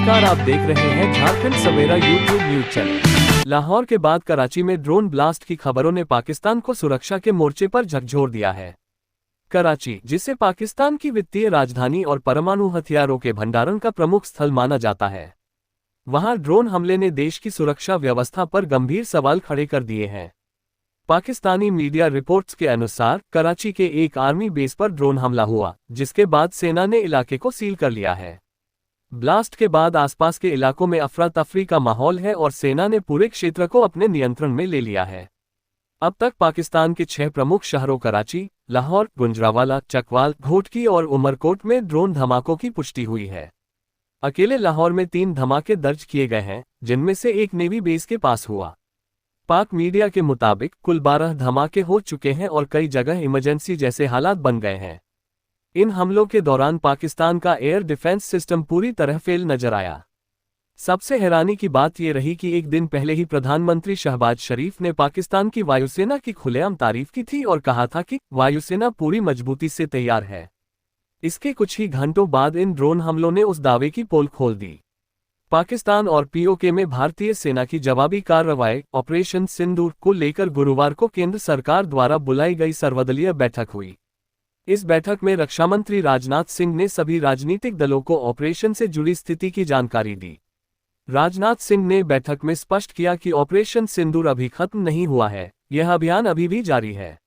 नमस्कार, आप देख रहे हैं झारखंड सवेरा यूट्यूब न्यूज चैनल। लाहौर के बाद कराची में ड्रोन ब्लास्ट की खबरों ने पाकिस्तान को सुरक्षा के मोर्चे पर झकझोर दिया है। कराची, जिसे पाकिस्तान की वित्तीय राजधानी और परमाणु हथियारों के भंडारण का प्रमुख स्थल माना जाता है, वहां ड्रोन हमले ने देश की सुरक्षा व्यवस्था पर गंभीर सवाल खड़े कर दिए हैं। पाकिस्तानी मीडिया रिपोर्ट्स के अनुसार कराची के एक आर्मी बेस पर ड्रोन हमला हुआ, जिसके बाद सेना ने इलाके को सील कर लिया है। ब्लास्ट के बाद आसपास के इलाकों में अफरा तफरी का माहौल है और सेना ने पूरे क्षेत्र को अपने नियंत्रण में ले लिया है। अब तक पाकिस्तान के 6 प्रमुख शहरों कराची, लाहौर, गुजरांवाला, चकवाल, घोटकी और उमरकोट में ड्रोन धमाकों की पुष्टि हुई है। अकेले लाहौर में 3 धमाके दर्ज किए गए हैं, जिनमें से एक नेवी बेस के पास हुआ। पाक मीडिया के मुताबिक कुल 12 धमाके हो चुके हैं और कई जगह इमरजेंसी जैसे हालात बन गए हैं। इन हमलों के दौरान पाकिस्तान का एयर डिफेंस सिस्टम पूरी तरह फेल नजर आया। सबसे हैरानी की बात यह रही कि एक दिन पहले ही प्रधानमंत्री शहबाज शरीफ ने पाकिस्तान की वायुसेना की खुलेआम तारीफ की थी और कहा था कि वायुसेना पूरी मजबूती से तैयार है। इसके कुछ ही घंटों बाद इन ड्रोन हमलों ने उस दावे की पोल खोल दी। पाकिस्तान और पीओके में भारतीय सेना की जवाबी कार्रवाई ऑपरेशन सिंदूर को लेकर गुरुवार को केंद्र सरकार द्वारा बुलाई गई सर्वदलीय बैठक हुई। इस बैठक में रक्षामंत्री राजनाथ सिंह ने सभी राजनीतिक दलों को ऑपरेशन से जुड़ी स्थिति की जानकारी दी। राजनाथ सिंह ने बैठक में स्पष्ट किया कि ऑपरेशन सिंदूर अभी खत्म नहीं हुआ है, यह अभियान अभी भी जारी है।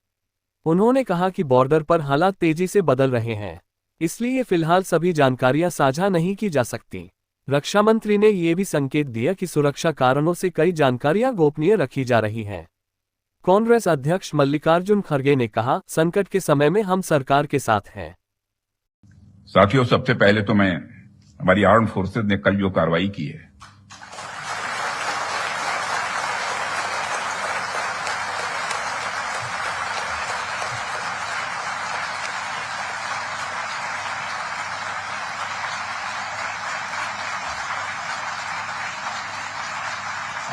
उन्होंने कहा कि बॉर्डर पर हालात तेजी से बदल रहे हैं, इसलिए फिलहाल सभी जानकारियां साझा नहीं की जा सकती। रक्षा मंत्री ने यह भी संकेत दिया कि सुरक्षा कारणों से कई जानकारियां गोपनीय रखी जा रही हैं। कांग्रेस अध्यक्ष मल्लिकार्जुन खड़गे ने कहा, संकट के समय में हम सरकार के साथ हैं। साथियों, सबसे पहले तो मैं हमारी आर्म्ड फोर्सेज ने कल जो कार्रवाई की है,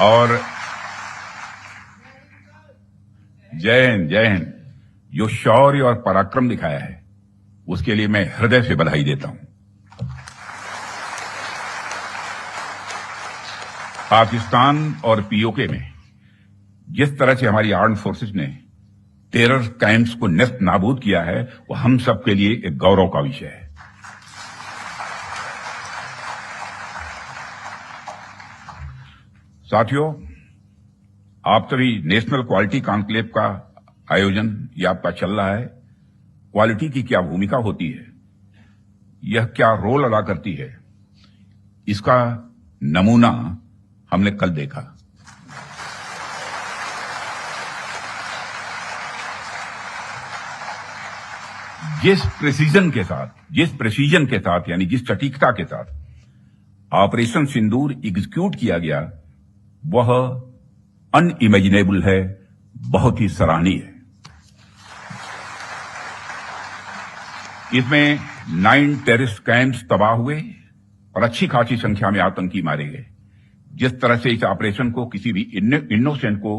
और जय हिंद जय हिंद, जो शौर्य और पराक्रम दिखाया है उसके लिए मैं हृदय से बधाई देता हूं। पाकिस्तान और पीओके में जिस तरह से हमारी आर्म्ड फोर्सेस ने टेरर कैंप्स को नेस्त नाबूद किया है, वो हम सबके लिए एक गौरव का विषय है। साथियों, आप सभी नेशनल क्वालिटी कॉन्क्लेव का आयोजन ये आपका चल रहा है। क्वालिटी की क्या भूमिका होती है, यह क्या रोल अदा करती है, इसका नमूना हमने कल देखा। जिस प्रेसिजन के साथ यानी जिस सटीकता के साथ ऑपरेशन सिंदूर एग्जीक्यूट किया गया, वह अनइमेजिनेबल है, बहुत ही सराहनीय है। इसमें 9 टेररिस्ट कैंप्स तबाह हुए और अच्छी खासी संख्या में आतंकी मारे गए। जिस तरह से इस ऑपरेशन को किसी भी इनोसेंट को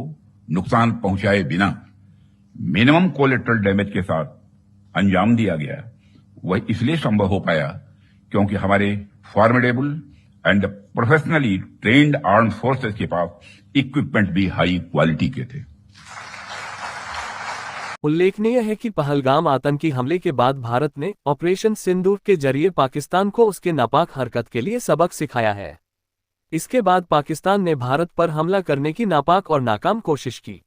नुकसान पहुंचाए बिना मिनिमम कोलेटरल डैमेज के साथ अंजाम दिया गया, वह इसलिए संभव हो पाया क्योंकि हमारे formidable and professionally trained armed forces के पास इक्विपमेंट भी हाई क्वालिटी के थे। उल्लेखनीय है कि पहलगाम आतंकी हमले के बाद भारत ने ऑपरेशन सिंदूर के जरिए पाकिस्तान को उसके नापाक हरकत के लिए सबक सिखाया है। इसके बाद पाकिस्तान ने भारत पर हमला करने की नापाक और नाकाम कोशिश की।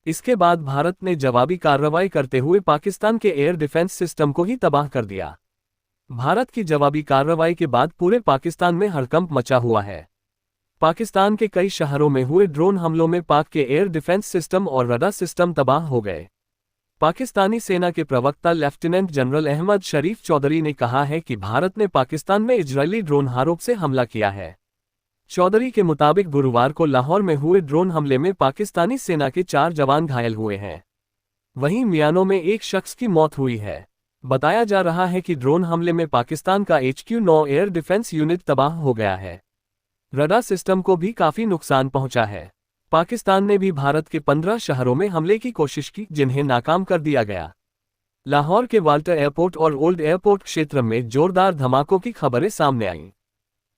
इसके बाद भारत ने जवाबी कार्रवाई करते हुए पाकिस्तान के एयर डिफेंस सिस्टम को ही तबाह कर दिया। भारत की जवाबी कार्रवाई के बाद पूरे पाकिस्तान में हड़कंप मचा हुआ है। पाकिस्तान के कई शहरों में हुए ड्रोन हमलों में पाक के एयर डिफेंस सिस्टम और रडार सिस्टम तबाह हो गए। पाकिस्तानी सेना के प्रवक्ता लेफ्टिनेंट जनरल अहमद शरीफ चौधरी ने कहा है कि भारत ने पाकिस्तान में इजरायली ड्रोन आरोप से हमला किया है। चौधरी के मुताबिक गुरुवार को लाहौर में हुए ड्रोन हमले में पाकिस्तानी सेना के 4 जवान घायल हुए हैं। वहीं मियानों में एक शख्स की मौत हुई है। बताया जा रहा है कि ड्रोन हमले में पाकिस्तान का HQ-9 एयर डिफेंस यूनिट तबाह हो गया है। रडार सिस्टम को भी काफी नुकसान पहुंचा है। पाकिस्तान ने भी भारत के 15 शहरों में हमले की कोशिश की, जिन्हें नाकाम कर दिया गया। लाहौर के वाल्टर एयरपोर्ट और ओल्ड एयरपोर्ट क्षेत्र में जोरदार धमाकों की खबरें सामने आईं।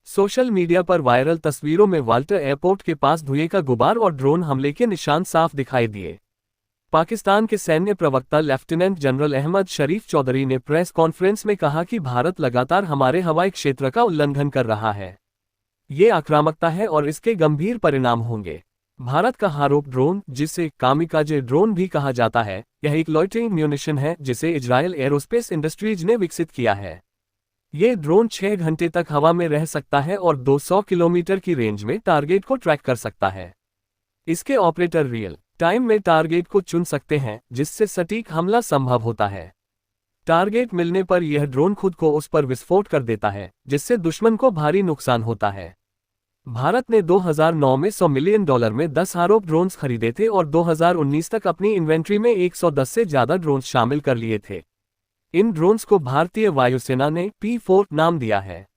सोशल मीडिया पर वायरल तस्वीरों में वाल्टर एयरपोर्ट के पास धुएं का गुबार और ड्रोन हमले के निशान साफ दिखाई दिए। पाकिस्तान के सैन्य प्रवक्ता लेफ्टिनेंट जनरल अहमद शरीफ चौधरी ने प्रेस कॉन्फ्रेंस में कहा कि भारत लगातार हमारे हवाई क्षेत्र का उल्लंघन कर रहा है। ये आक्रामकता है और इसके गंभीर परिणाम होंगे। भारत का हारोप ड्रोन, जिसे कामिकाजे ड्रोन भी कहा जाता है, यह एक लॉइटरिंग म्यूनिशन है जिसे इजरायल एरोस्पेस इंडस्ट्रीज ने विकसित किया है। ये ड्रोन 6 घंटे तक हवा में रह सकता है और 200 किलोमीटर की रेंज में टारगेट को ट्रैक कर सकता है। इसके ऑपरेटर रियल टाइम में टारगेट को चुन सकते हैं, जिससे सटीक हमला संभव होता है। टारगेट मिलने पर यह ड्रोन खुद को उस पर विस्फोट कर देता है, जिससे दुश्मन को भारी नुकसान होता है। भारत ने 2009 में $100 मिलियन में 10 आरोप ड्रोन्स खरीदे थे और 2019 तक अपनी इन्वेंट्री में 110 से ज्यादा ड्रोन्स शामिल कर लिए थे। इन ड्रोन्स को भारतीय वायुसेना ने P4 नाम दिया है।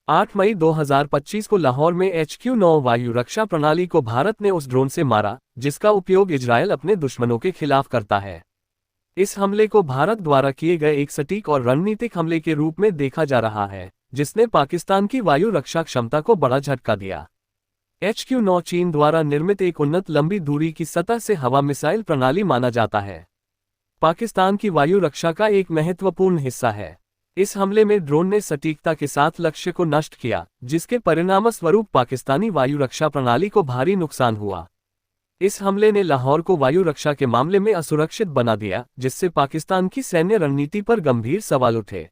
8 मई 2025 को लाहौर में HQ-9 वायु रक्षा प्रणाली को भारत ने उस ड्रोन से मारा, जिसका उपयोग इजरायल अपने दुश्मनों के खिलाफ करता है। इस हमले को भारत द्वारा किए गए एक सटीक और रणनीतिक हमले के रूप में देखा जा रहा है, जिसने पाकिस्तान की वायु रक्षा क्षमता को बड़ा झटका दिया। HQ-9 चीन द्वारा निर्मित एक उन्नत लंबी दूरी की सतह से हवा मिसाइल प्रणाली माना जाता है। पाकिस्तान की वायु रक्षा का एक महत्वपूर्ण हिस्सा है। इस हमले में ड्रोन ने सटीकता के साथ लक्ष्य को नष्ट किया, जिसके परिणामस्वरूप पाकिस्तानी वायु रक्षा प्रणाली को भारी नुकसान हुआ। इस हमले ने लाहौर को वायु रक्षा के मामले में असुरक्षित बना दिया, जिससे पाकिस्तान की सैन्य रणनीति पर गंभीर सवाल उठे।